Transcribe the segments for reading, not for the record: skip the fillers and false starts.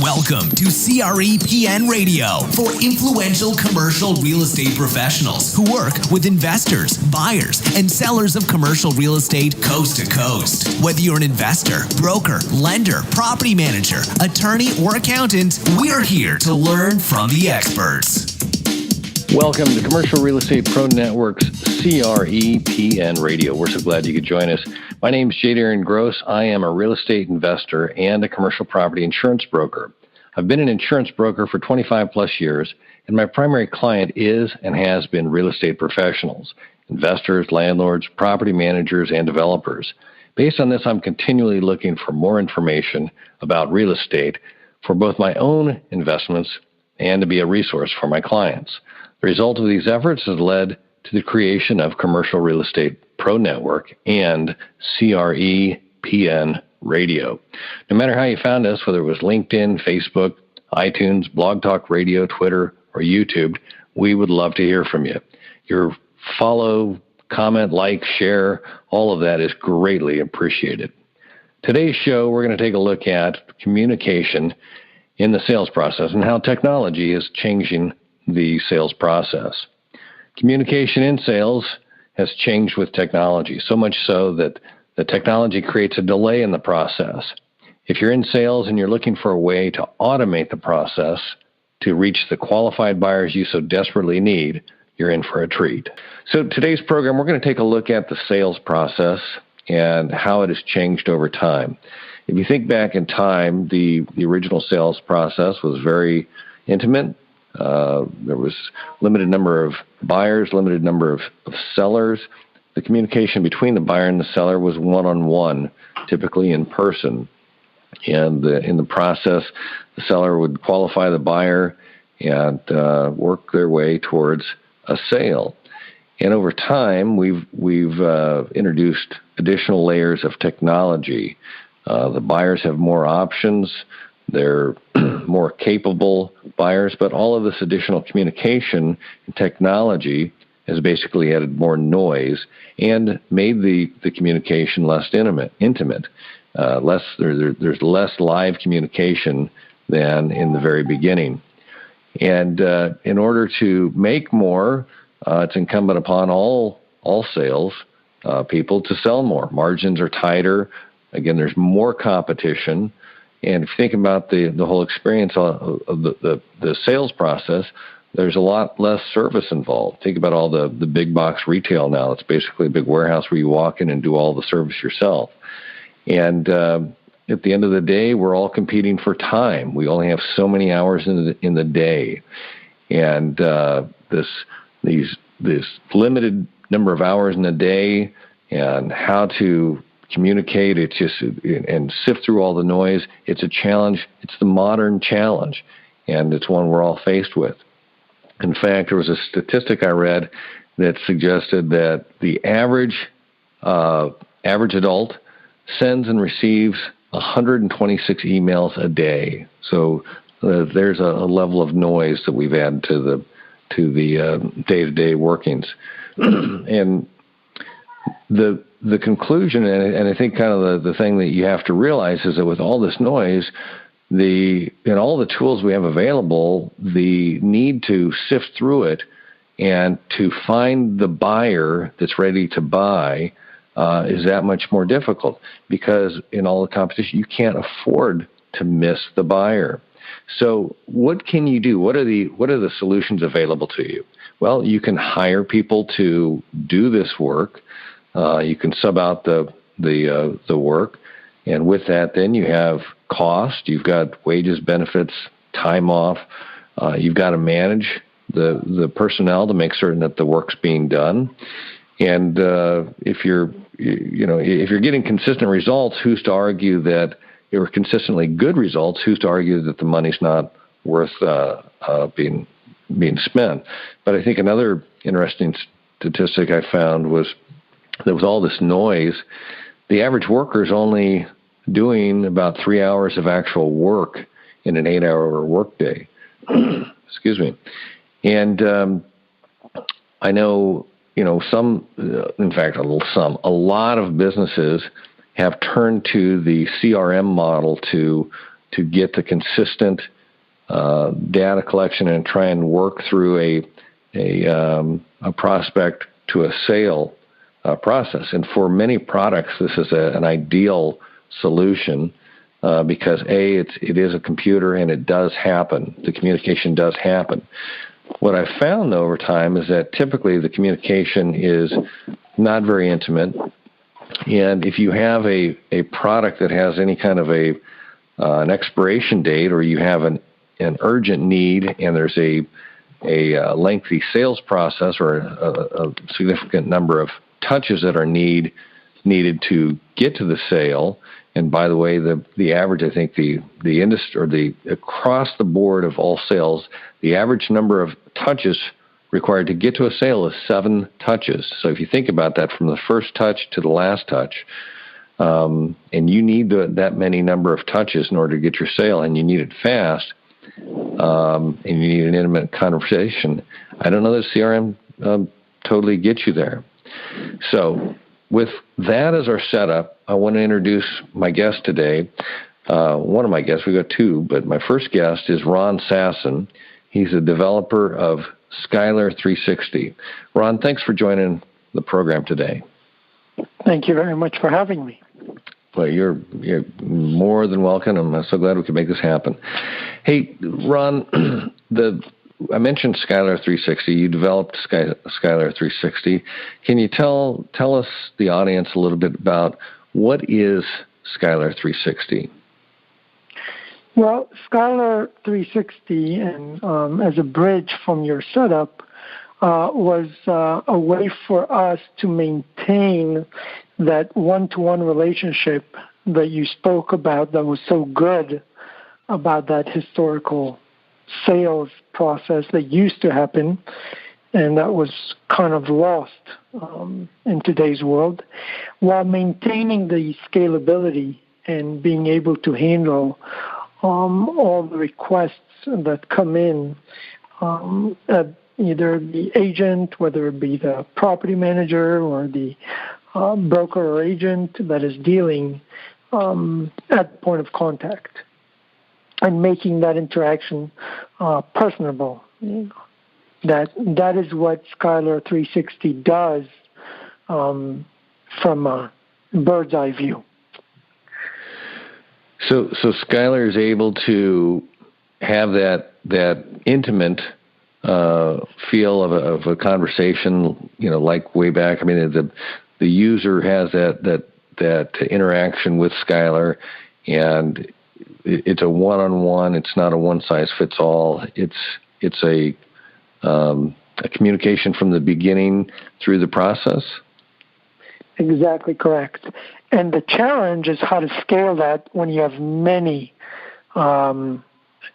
Welcome to CREPN Radio for influential commercial real estate professionals who work with investors, buyers, and sellers of commercial real estate coast to coast. Whether you're an investor, broker, lender, property manager, attorney, or accountant, we're here to learn from the experts. Welcome to Commercial Real Estate Pro Network's CREPN Radio. We're so glad you could join us. My name is J. Darren Gross. I am a real estate investor and a commercial property insurance broker. I've been an insurance broker for 25 plus years, and my primary client is and has been real estate professionals, investors, landlords, property managers, and developers. Based on this, I'm continually looking for more information about real estate for both my own investments and to be a resource for my clients. The result of these efforts has led to the creation of Commercial Real Estate Pro Network and CREPN Radio. No matter how you found us, whether it was LinkedIn, Facebook, iTunes, Blog Talk Radio, Twitter, or YouTube, we would love to hear from you. Your follow, comment, like, share, all of that is greatly appreciated. Today's show, we're going to take a look at communication in the sales process and how technology is changing the sales process. Communication in sales has changed with technology, so much so that the technology creates a delay in the process. If you're in sales and you're looking for a way to automate the process to reach the qualified buyers you so desperately need, you're in for a treat. So today's program, we're going to take a look at the sales process and how it has changed over time. If you think back in time, the original sales process was very intimate. There was limited number of buyers, limited number of sellers. The communication between the buyer and the seller was one-on-one, typically in person. And in the process, the seller would qualify the buyer and work their way towards a sale. And over time, we've introduced additional layers of technology. The buyers have more options. They're more capable buyers, but all of this additional communication and technology has basically added more noise and made the communication less intimate. There's less live communication than in the very beginning. And in order to make more, it's incumbent upon all sales people to sell more. Margins are tighter. Again, there's more competition. And if you think about the whole experience of the sales process, there's a lot less service involved. Think about all the big box retail now. It's basically a big warehouse where you walk in and do all the service yourself. And at the end of the day, we're all competing for time. We only have so many hours in the day. And this limited number of hours in a day and how to communicate, and sift through all the noise. It's a challenge. It's the modern challenge, and it's one we're all faced with. In fact, there was a statistic I read that suggested that the average adult sends and receives 126 emails a day. So there's a level of noise that we've added to the day-to-day workings, and the conclusion, and I think kind of the thing that you have to realize is that with all this noise, and all the tools we have available, the need to sift through it and to find the buyer that's ready to buy is that much more difficult, because in all the competition, you can't afford to miss the buyer. So what can you do? What are the solutions available to you? Well, you can hire people to do this work. You can sub out the work, and with that, then you have cost. You've got wages, benefits, time off. You've got to manage the personnel to make certain that the work's being done. And if you're getting consistent results, who's to argue that they were consistently good results? Who's to argue that the money's not worth being spent? But I think another interesting statistic I found was that with all this noise, the average worker is only doing about 3 hours of actual work in an 8-hour workday. Excuse me. And I know, a lot of businesses have turned to the CRM model to get the consistent data collection and try and work through a prospect to a sale process. And for many products, this is an ideal solution because it is a computer and it does happen. The communication does happen. What I've found over time is that typically the communication is not very intimate. And if you have a product that has any kind of an expiration date, or you have an urgent need and there's a lengthy sales process or a significant number of touches that are needed to get to the sale. And by the way, the average, I think the industry, or across the board of all sales, the average number of touches required to get to a sale is 7 touches. So if you think about that, from the first touch to the last touch, and you need that many number of touches in order to get your sale, and you need it fast, and you need an intimate conversation, I don't know that CRM totally gets you there. So with that as our setup, I want to introduce my guest today. One of my guests, we've got 2, but my first guest is Ron Sasson. He's a developer of Skylar 360. Ron, thanks for joining the program today. Thank you very much for having me. Well, you're more than welcome. I'm so glad we could make this happen. Hey, Ron, I mentioned Skylar 360. You developed Skylar 360. Can you tell us, the audience, a little bit about what is Skylar 360? Well, Skylar 360, and as a bridge from your setup, was a way for us to maintain that one-to-one relationship that you spoke about that was so good about that historical sales process that used to happen and that was kind of lost in today's world, while maintaining the scalability and being able to handle all the requests that come in at either the agent, whether it be the property manager or the broker or agent that is dealing at the point of contact, and making that interaction personable. That is what Skylar 360 does from a bird's eye view. So Skylar is able to have that intimate feel of a conversation, like way back. I mean, the user has that interaction with Skylar, and it's a one-on-one. It's not a one-size-fits-all. It's a communication from the beginning through the process. Exactly correct. And the challenge is how to scale that when you have many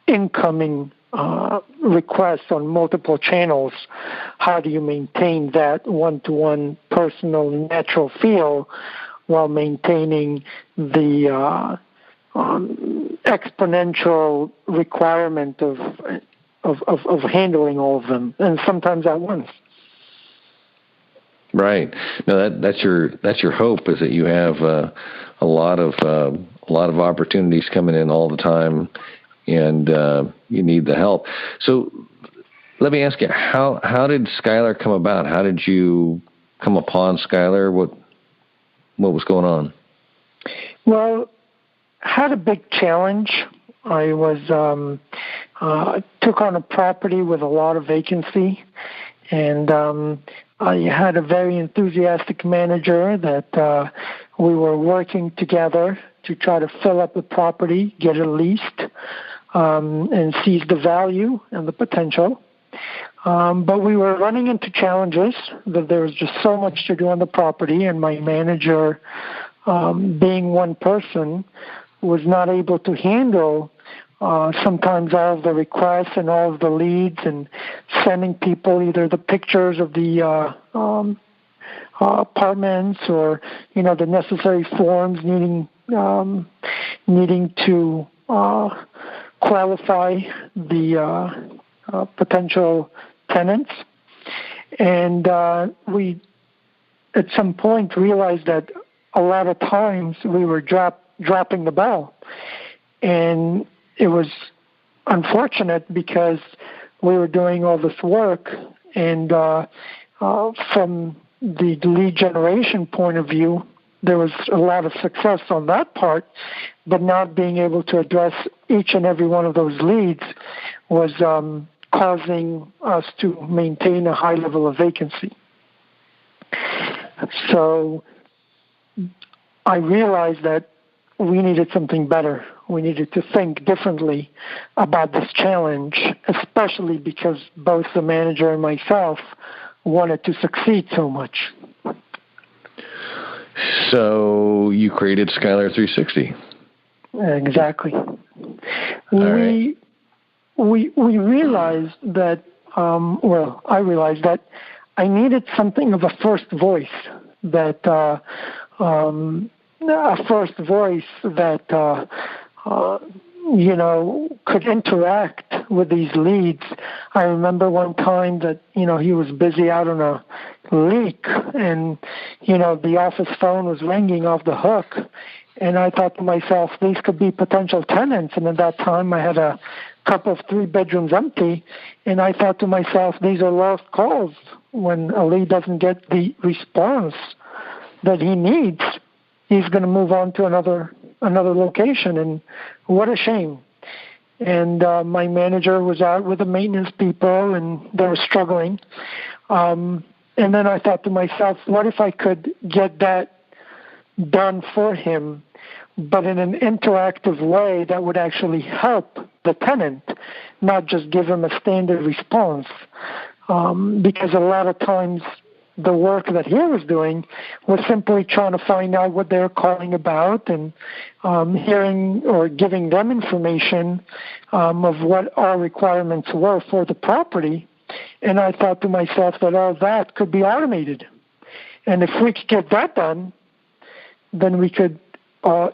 incoming requests on multiple channels. How do you maintain that one-to-one personal natural feel while maintaining the exponential requirement of handling all of them, and sometimes at once? Right. No, that's your hope, is that you have a lot of opportunities coming in all the time, and you need the help. So let me ask you, how did Skylar come about? How did you come upon Skylar? What was going on? Well, I had a big challenge. I was took on a property with a lot of vacancy, and I had a very enthusiastic manager that we were working together to try to fill up the property, get it leased, and seize the value and the potential. But we were running into challenges, that there was just so much to do on the property, and my manager, being one person, was not able to handle sometimes all of the requests and all of the leads, and sending people either the pictures of the apartments or the necessary forms needing to qualify the potential tenants. And we at some point realized that a lot of times we were dropping the ball. And it was unfortunate because we were doing all this work, and from the lead generation point of view, there was a lot of success on that part, but not being able to address each and every one of those leads was causing us to maintain a high level of vacancy. So I realized that we needed something better. We needed to think differently about this challenge, especially because both the manager and myself wanted to succeed so much. So you created Skylar 360. Exactly. Right. We realized that, I realized that I needed something of a first voice that, could interact with these leads. I remember one time that, he was busy out on a leak, and, the office phone was ringing off the hook. And I thought to myself, these could be potential tenants. And at that time, I had a couple of 3 bedrooms empty. And I thought to myself, these are lost calls. When a lead doesn't get the response that he needs, he's going to move on to another location. And what a shame. And my manager was out with the maintenance people, and they were struggling. And then I thought to myself, what if I could get that done for him, but in an interactive way that would actually help the tenant, not just give him a standard response. Because a lot of times the work that he was doing was simply trying to find out what they're calling about and hearing or giving them information of what our requirements were for the property. And I thought to myself that all that could be automated. And if we could get that done, then we could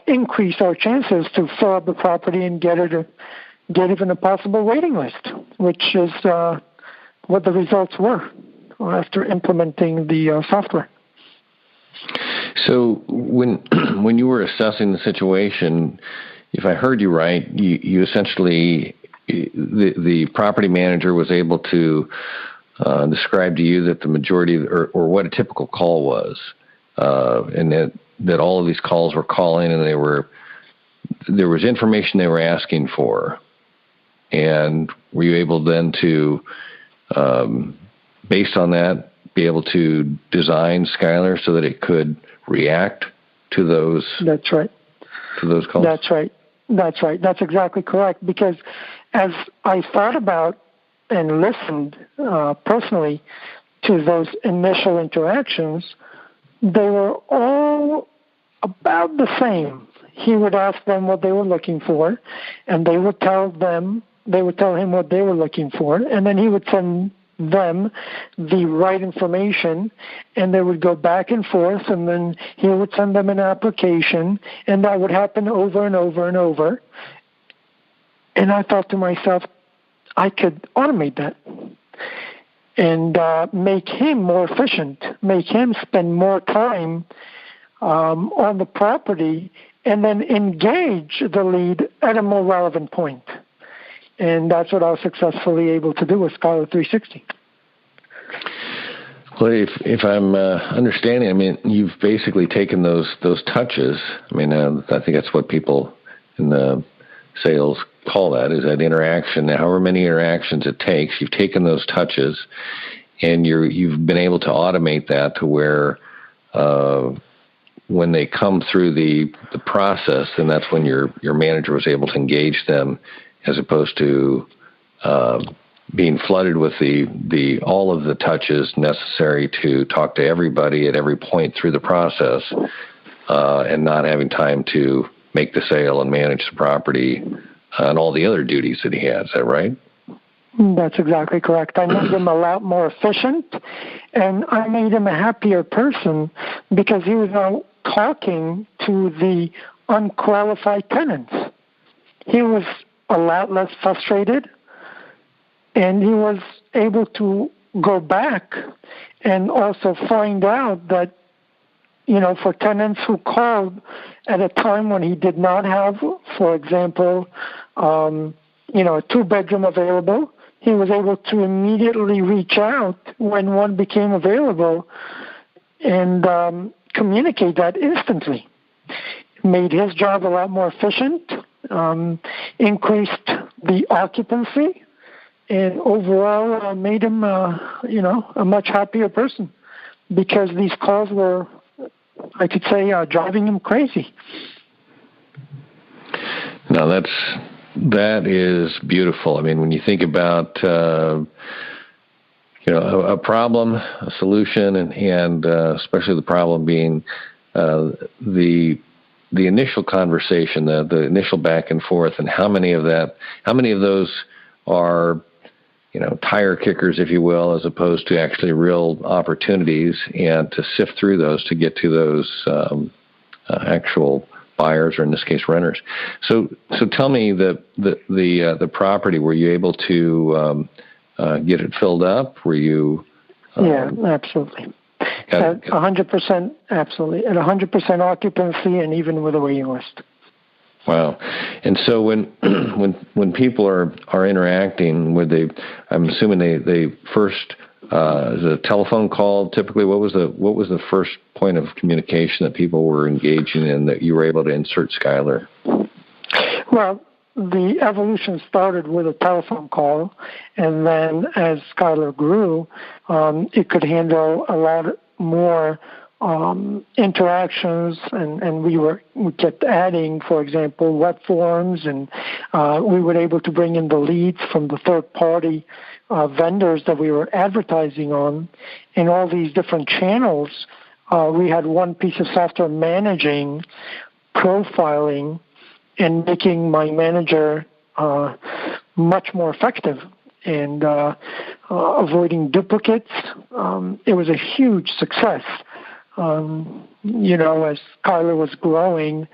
increase our chances to fill up the property and get even a possible waiting list, which is what the results were after implementing the software. So when you were assessing the situation, if I heard you right, you essentially, the property manager was able to describe to you that the majority, or what a typical call was, and that all of these calls were calling, and there was information they were asking for. And were you able then to, based on that, be able to design Skylar so that it could react to those? That's right. To those calls? That's right. That's exactly correct. Because as I thought about and listened personally to those initial interactions, they were all about the same. He would ask them what they were looking for, and they would tell him what they were looking for, and then he would send them the right information, and they would go back and forth, and then he would send them an application, and that would happen over and over and over. And I thought to myself, I could automate that and make him more efficient, make him spend more time on the property, and then engage the lead at a more relevant point. And that's what I was successfully able to do with Skylar 360. Well, if I'm understanding, I mean, you've basically taken those touches. I mean, I think that's what people in the sales call that, is that interaction. However many interactions it takes, you've taken those touches, and you've been able to automate that to where when they come through the process, then that's when your manager was able to engage them, as opposed to being flooded with the all of the touches necessary to talk to everybody at every point through the process, and not having time to make the sale and manage the property and all the other duties that he had. Is that right? That's exactly correct. I made him a lot more efficient, and I made him a happier person because he was now talking to the unqualified tenants. He was a lot less frustrated, and he was able to go back and also find out that, for tenants who called at a time when he did not have, for example, a 2-bedroom available, he was able to immediately reach out when one became available and communicate that instantly. Made his job a lot more efficient, increased the occupancy, and overall made him, a much happier person because these calls were, I could say, driving him crazy. No, that is beautiful. I mean, when you think about a problem, a solution, and especially the problem being the initial conversation, the initial back and forth, and how many of those are tire kickers, if you will, as opposed to actually real opportunities, and to sift through those to get to those actual buyers, or in this case, renters. So tell me the property. Were you able to get it filled up? Were you? Yeah, absolutely. At 100%, absolutely. At 100% occupancy, and even with a waiting list. Wow. And so when people are interacting with I'm assuming they first is a telephone call typically. What was the first point of communication that people were engaging in that you were able to insert Skylar? Well, the evolution started with a telephone call, and then as Skylar grew, it could handle a lot more interactions, and we kept adding, for example, web forms, and we were able to bring in the leads from the third-party vendors that we were advertising on, in all these different channels. We had one piece of software managing, profiling, and making my manager much more effective and avoiding duplicates. It was a huge success. As Skylar was growing,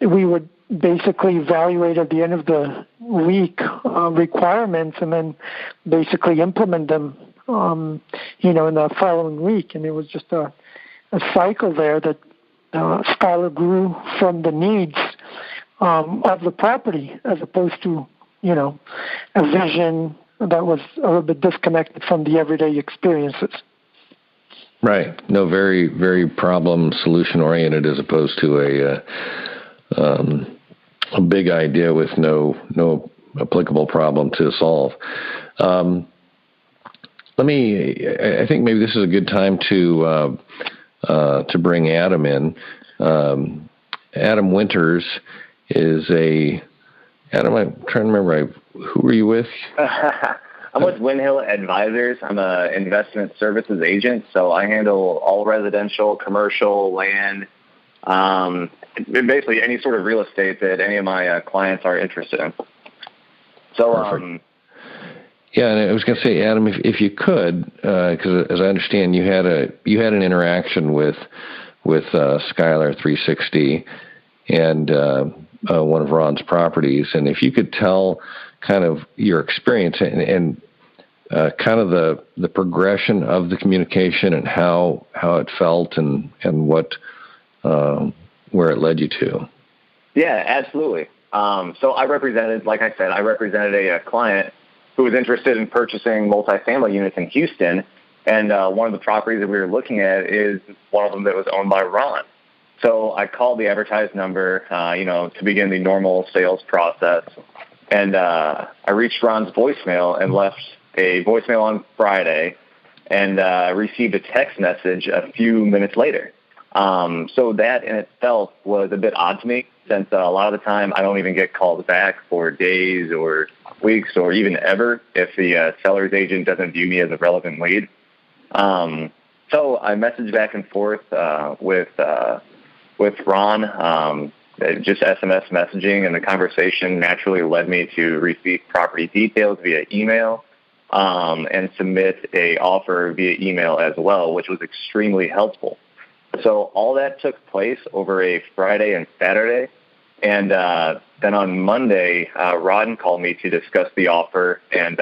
we would basically evaluate at the end of the week requirements, and then basically implement them, in the following week. And it was just a cycle there that Skylar grew from the needs of the property, as opposed to, a vision that was a little bit disconnected from the everyday experiences. Right. No, very, very problem solution oriented, as opposed to a big idea with no applicable problem to solve. I think maybe this is a good time to bring Adam in. Adam Winters is Adam, I'm trying to remember, who were you with? I'm with Windhill Advisors. I'm an investment services agent, so I handle all residential, commercial, land, basically any sort of real estate that any of my clients are interested in. So, yeah, and I was going to say, Adam, if you could, because as I understand, you had an interaction with Skylar 360 and one of Ron's properties, and if you could tell kind of your experience and kind of the progression of the communication and how it felt and what where it led you to. Yeah, absolutely. So I represented a client who was interested in purchasing multifamily units in Houston, and one of the properties that we were looking at is one of them that was owned by Ron. So I called the advertised number, to begin the normal sales process. And I reached Ron's voicemail and left a voicemail on Friday, and received a text message a few minutes later. So that in itself was a bit odd to me, since a lot of the time I don't even get called back for days or weeks or even ever if the seller's agent doesn't view me as a relevant lead. So I messaged back and forth with Ron, just SMS messaging, and the conversation naturally led me to receive property details via email and submit a offer via email as well, which was extremely helpful. So all that took place over a Friday and Saturday, and then on Monday, Ron called me to discuss the offer, and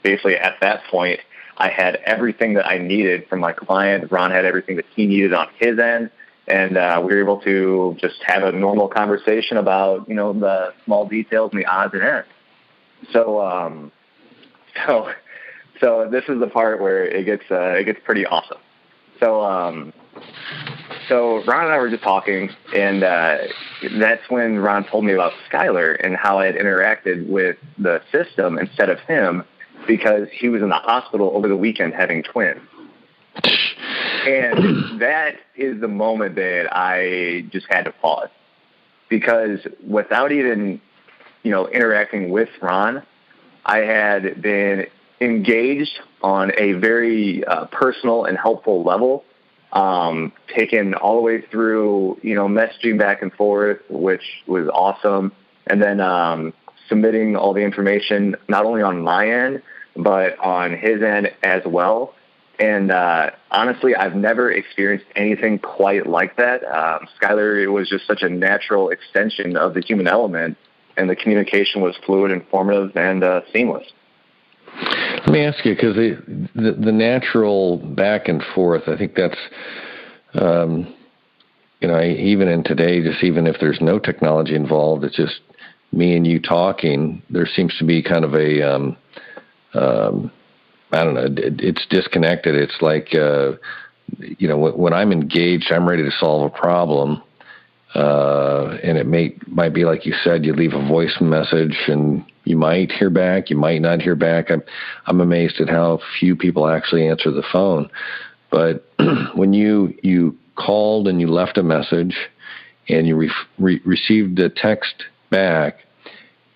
basically at that point, I had everything that I needed from my client. Ron had everything that he needed on his end, And we were able to just have a normal conversation about, the small details and the odds and ends. So this is the part where it gets pretty awesome. So Ron and I were just talking, and that's when Ron told me about Skyler and how I had interacted with the system instead of him, because he was in the hospital over the weekend having twins. And that is the moment that I just had to pause, because without even, interacting with Ron, I had been engaged on a very personal and helpful level, taken all the way through, messaging back and forth, which was awesome. And then submitting all the information, not only on my end, but on his end as well. And honestly, I've never experienced anything quite like that. Skyler, it was just such a natural extension of the human element, and the communication was fluid, informative, and seamless. Let me ask you, because the natural back and forth, I think that's, even in today, just even if there's no technology involved, it's just me and you talking, there seems to be kind of a, I don't know, it's disconnected. It's like, when I'm engaged, I'm ready to solve a problem. And it might be like you said, you leave a voice message and you might hear back, you might not hear back. I'm amazed at how few people actually answer the phone. But when you called and you left a message and you received a text back,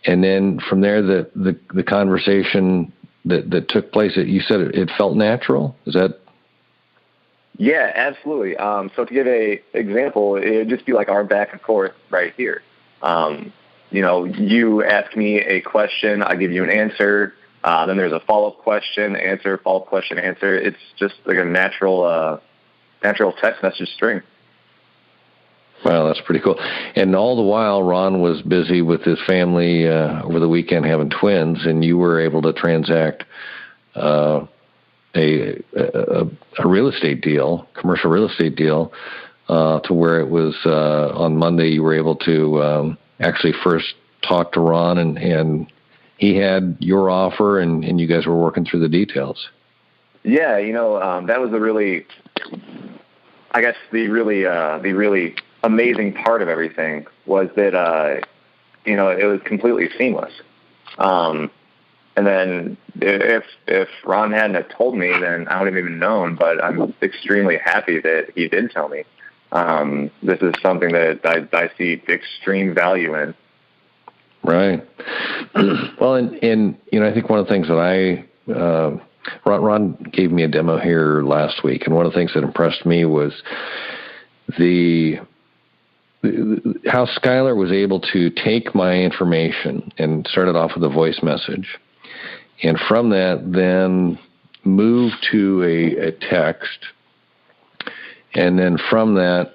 and then from there the conversation that took place, you said it felt natural? Is that? Yeah, absolutely. So to give a example, it would just be like our back and forth right here. You ask me a question, I give you an answer. Then there's a follow-up question, answer, follow-up question, answer. It's just like a natural text message string. Wow, that's pretty cool. And all the while, Ron was busy with his family over the weekend having twins, and you were able to transact a real estate deal, commercial real estate deal, to where it was on Monday you were able to actually first talk to Ron, and he had your offer, and you guys were working through the details. Yeah, that was the really amazing part of everything was that, it was completely seamless. And then if Ron hadn't have told me, then I wouldn't have even known, but I'm extremely happy that he did tell me. This is something that I see extreme value in. Right. Well, and I think one of the things that Ron gave me a demo here last week, and one of the things that impressed me was how Skylar was able to take my information and start it off with a voice message, and from that then move to a text, and then from that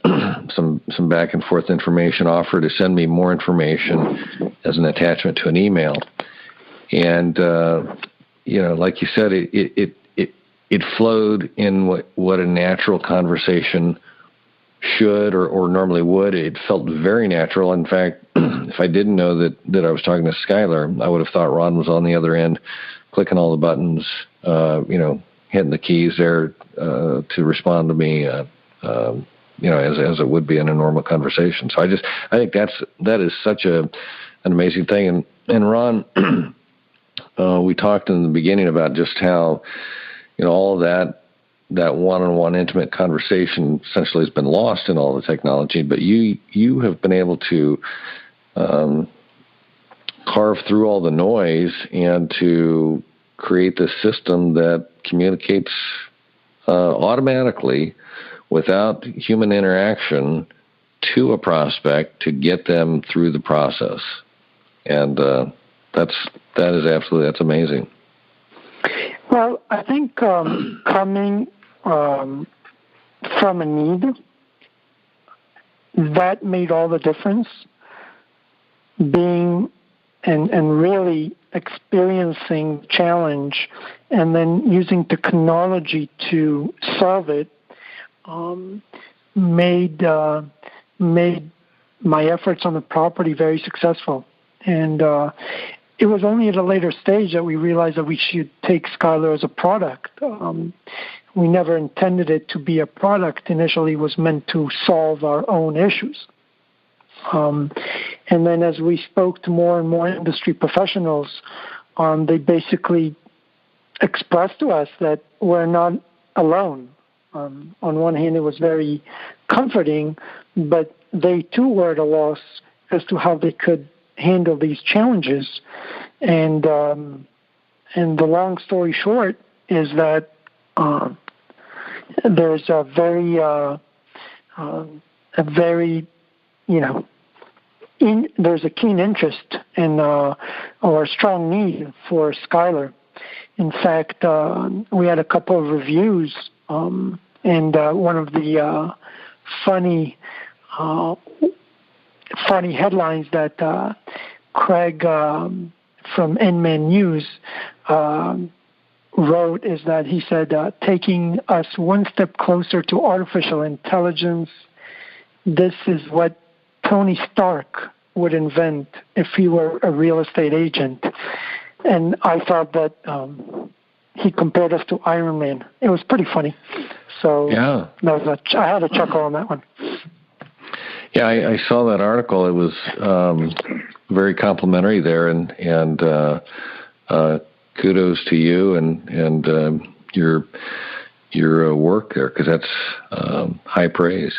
some back and forth information, offer to send me more information as an attachment to an email. And like you said, it flowed in what a natural conversation should or normally would. It felt very natural. In fact, if I didn't know that I was talking to Skylar, I would have thought Ron was on the other end, clicking all the buttons, hitting the keys there to respond to me, as it would be in a normal conversation. So I think that is such an amazing thing. And Ron, we talked in the beginning about just how, all of that one-on-one intimate conversation essentially has been lost in all the technology, but you have been able to carve through all the noise and to create this system that communicates automatically without human interaction to a prospect to get them through the process. And that's amazing. Well, I think coming from a need, that made all the difference. Being and really experiencing challenge and then using technology to solve it, made my efforts on the property very successful. And it was only at a later stage that we realized that we should take Skylar as a product. We never intended it to be a product. Initially, it was meant to solve our own issues. And then as we spoke to more and more industry professionals, they basically expressed to us that we're not alone. On one hand, it was very comforting, but they too were at a loss as to how they could handle these challenges. And the long story short is that there's a very there's a keen interest and or a strong need for Skylar. In fact, we had a couple of reviews, and one of the funny headlines that Craig from N-Man News wrote is that he said, taking us one step closer to artificial intelligence, this is what Tony Stark would invent if he were a real estate agent. And I thought that he compared us to Iron Man. It was pretty funny. So yeah. I had a chuckle on that one. Yeah, I saw that article. It was very complimentary there, and kudos to you and your work there, because that's high praise.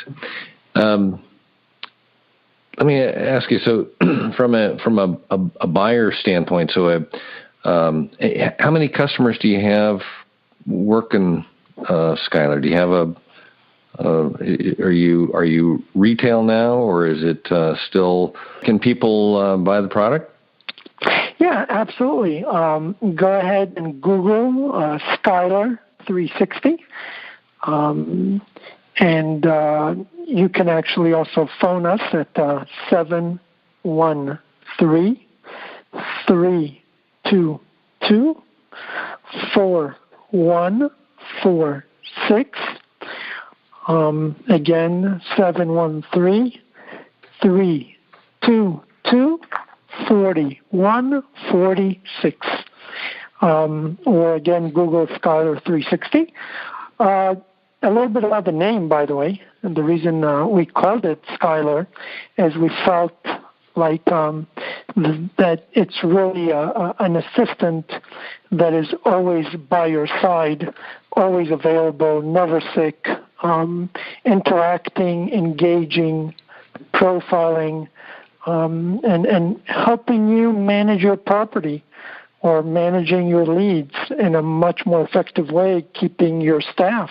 Let me ask you. So, from a buyer standpoint, so how many customers do you have working Skylar? Do you have are you retail now, or is it still? Can people buy the product? Yeah, absolutely. Go ahead and Google Skylar 360, and you can actually also phone us at 713-322-4146. Again, 713-322-4146. Or again, Google Skylar 360. A little bit about the name, by the way, and the reason we called it Skylar is we felt like that it's really an assistant that is always by your side, always available, never sick, interacting, engaging, profiling, and helping you manage your property or managing your leads in a much more effective way, keeping your staff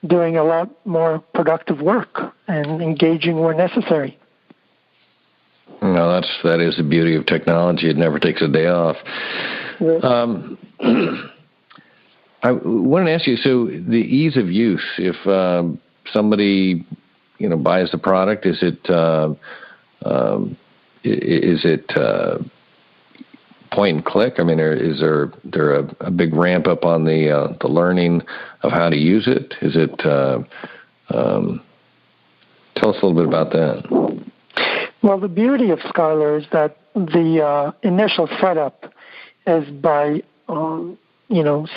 doing a lot more productive work and engaging where necessary. No, that is the beauty of technology. It never takes a day off. Right. I wanted to ask you, so the ease of use, if somebody buys the product, is it point and click? I mean, is there a big ramp up on the learning of how to use it? Is it? Tell us a little bit about that. Well, the beauty of Skylar is that the initial setup is by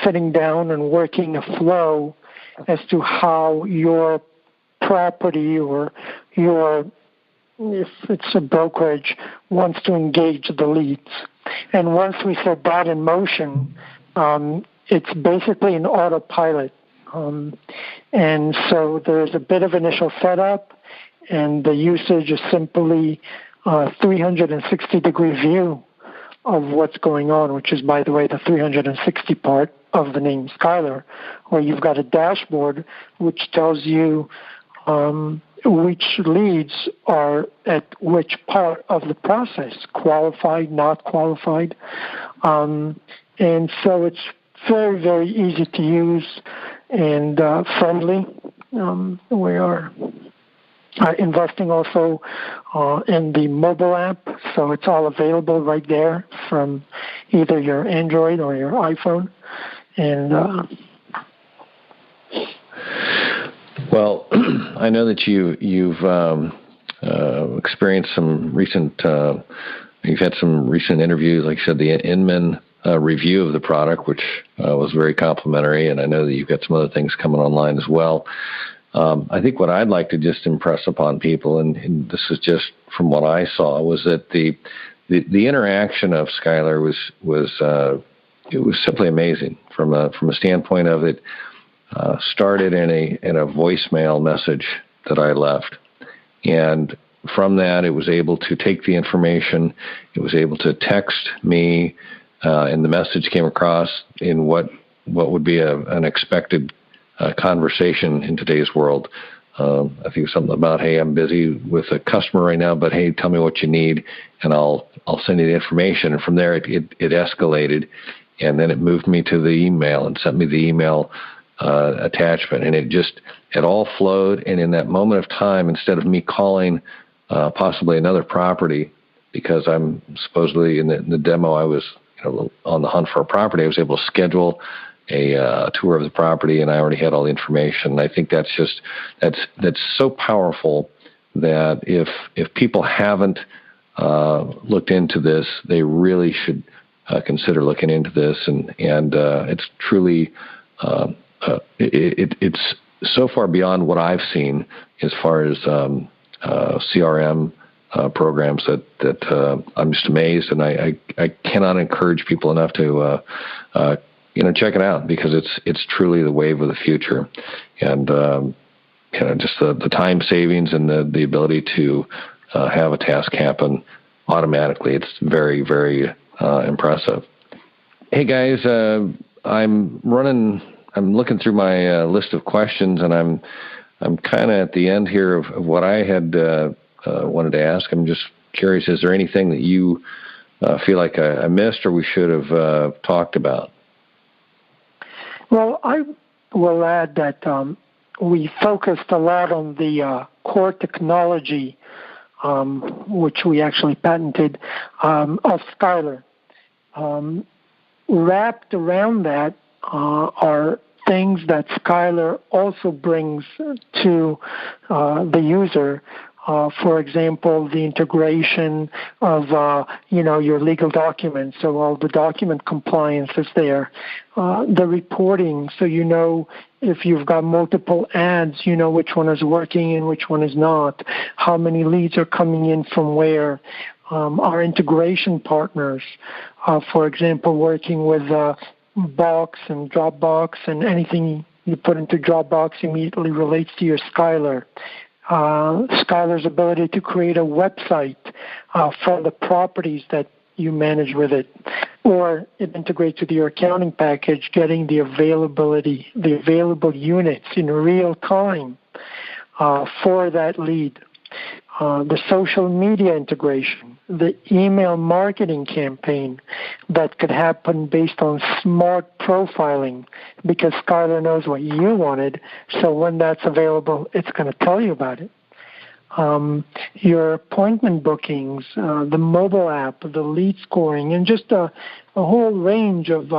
sitting down and working a flow as to how your property or if it's a brokerage, wants to engage the leads. And once we set that in motion, it's basically an autopilot. And so there's a bit of initial setup, and the usage is simply a 360-degree view of what's going on, which is, by the way, the 360 part of the name Skylar, where you've got a dashboard which tells you which leads are at which part of the process, qualified, not qualified. And so it's very, very easy to use and friendly. We are investing also in the mobile app, so it's all available right there from either your Android or your iPhone. And well, I know that you've experienced some recent. You've had some recent interviews, like you said, the Inman review of the product, which was very complimentary, and I know that you've got some other things coming online as well. I think what I'd like to just impress upon people, and this is just from what I saw, was that the interaction of Skylar was simply amazing from a standpoint of it. Started in a voicemail message that I left, and from that it was able to take the information. It was able to text me, and the message came across in what would be an expected conversation in today's world. I think something about, hey, I'm busy with a customer right now, but hey, tell me what you need, and I'll send you the information. And from there, it escalated, and then it moved me to the email and sent me the email attachment, and it all flowed. And in that moment of time, instead of me calling possibly another property, because I'm supposedly in the demo, I was on the hunt for a property, I was able to schedule a tour of the property, and I already had all the information. And I think that's so powerful that if people haven't looked into this, they really should consider looking into this. And it's truly it's so far beyond what I've seen as far as CRM programs that I'm just amazed, and I cannot encourage people enough to check it out, because it's truly the wave of the future, and just the time savings and the ability to have a task happen automatically. It's very, very impressive. Hey guys, I'm looking through my list of questions, and I'm kind of at the end here of what I had wanted to ask. I'm just curious, is there anything that you feel like I missed or we should have talked about? Well, I will add that we focused a lot on the core technology, which we actually patented, of Skylar. Wrapped around that are things that Skylar also brings to the user. For example, the integration of, your legal documents, so all the document compliance is there. The reporting, so if you've got multiple ads, which one is working and which one is not, how many leads are coming in from where. Our integration partners, for example, working with Box and Dropbox, and anything you put into Dropbox immediately relates to your Skylar. Skylar's ability to create a website for the properties that you manage with it, or it integrates with your accounting package, getting the available units in real time for that lead. The social media integration, the email marketing campaign that could happen based on smart profiling, because Skylar knows what you wanted, so when that's available, it's going to tell you about it. Your appointment bookings, the mobile app, the lead scoring, and just a whole range of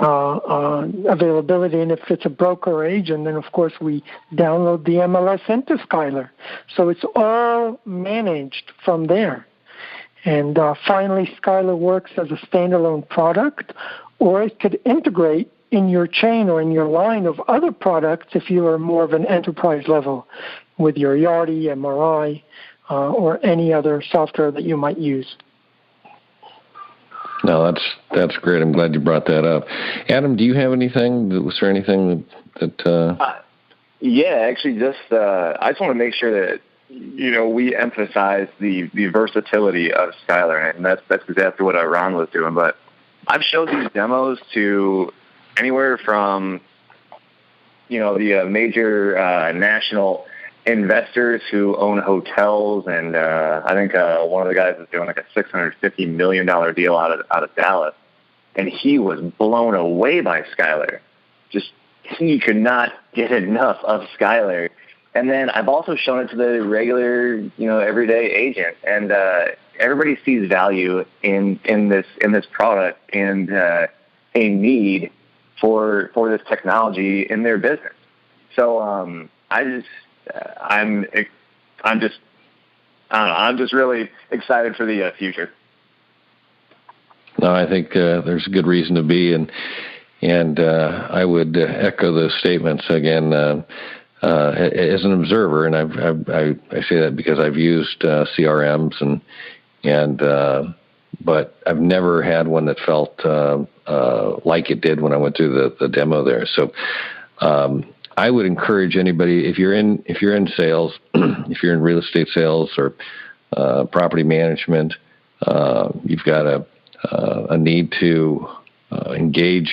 availability. And if it's a broker or agent, then of course we download the MLS into Skylar. So it's all managed from there. And finally, Skylar works as a standalone product, or it could integrate in your chain or in your line of other products if you are more of an enterprise level with your Yardi, MRI, or any other software that you might use. No, that's great. I'm glad you brought that up. Adam, do you have anything? Was there anything that? Yeah, actually, I just want to make sure that we emphasize the versatility of Skylar, and that's exactly what Ron was doing. But I've showed these demos to anywhere from the major national investors who own hotels, and I think one of the guys is doing like a $650 million deal out of Dallas, and he was blown away by Skylar. Just he could not get enough of Skylar. And then I've also shown it to the regular, everyday agent, and everybody sees value in this product and a need for this technology in their business. So I'm just really excited for the future. No, I think there's a good reason to be, and I would echo those statements again as an observer, and I say that because I've used CRMs but I've never had one that felt like it did when I went through the demo there. So I would encourage anybody, if you're in sales, if you're in real estate sales or property management, you've got a need to engage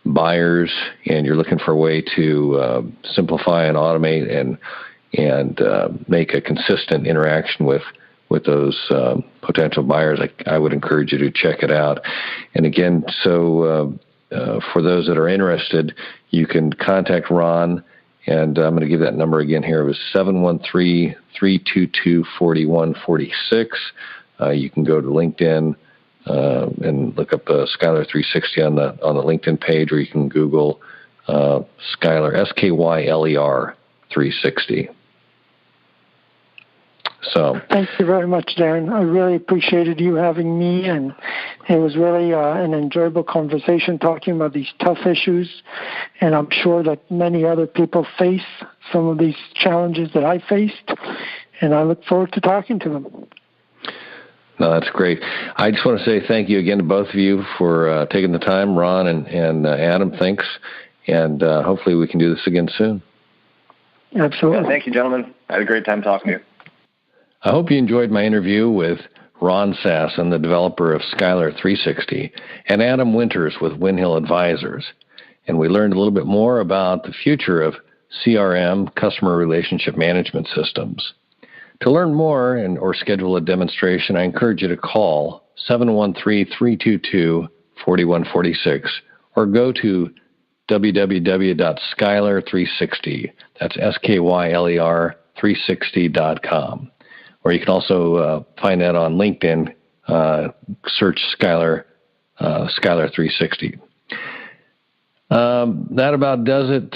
buyers, and you're looking for a way to simplify and automate and make a consistent interaction with those potential buyers, I would encourage you to check it out. And again, so for those that are interested, you can contact Ron, and I'm going to give that number again here. It was 713-322-4146. You can go to LinkedIn and look up Skylar 360 on the LinkedIn page, or you can Google Skyler, Skyler 360. So thank you very much, Darren. I really appreciated you having me, and it was really an enjoyable conversation talking about these tough issues. And I'm sure that many other people face some of these challenges that I faced, and I look forward to talking to them. No, that's great. I just want to say thank you again to both of you for taking the time. Ron and Adam, thanks. And hopefully we can do this again soon. Absolutely. Yeah, thank you, gentlemen. I had a great time talking to you. I hope you enjoyed my interview with Ron Sasson, the developer of Skylar 360, and Adam Winters with Windhill Advisors. And we learned a little bit more about the future of CRM, customer relationship management systems. To learn more or schedule a demonstration, I encourage you to call 713-322-4146 or go to www.skyler360. That's Skyler 360.com. Or you can also find that on LinkedIn. Search Skylar 360. That about does it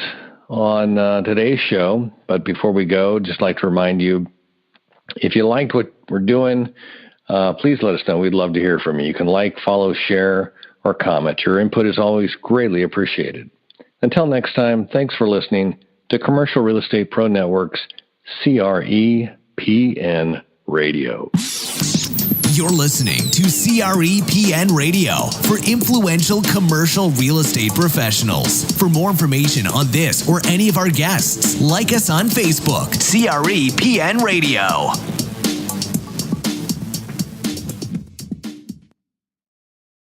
on today's show. But before we go, just like to remind you, if you liked what we're doing, please let us know. We'd love to hear from you. You can like, follow, share, or comment. Your input is always greatly appreciated. Until next time, thanks for listening to Commercial Real Estate Pro Network's CREPN Radio. You're listening to CREPN Radio for influential commercial real estate professionals. For more information on this or any of our guests, like us on Facebook, CREPN Radio.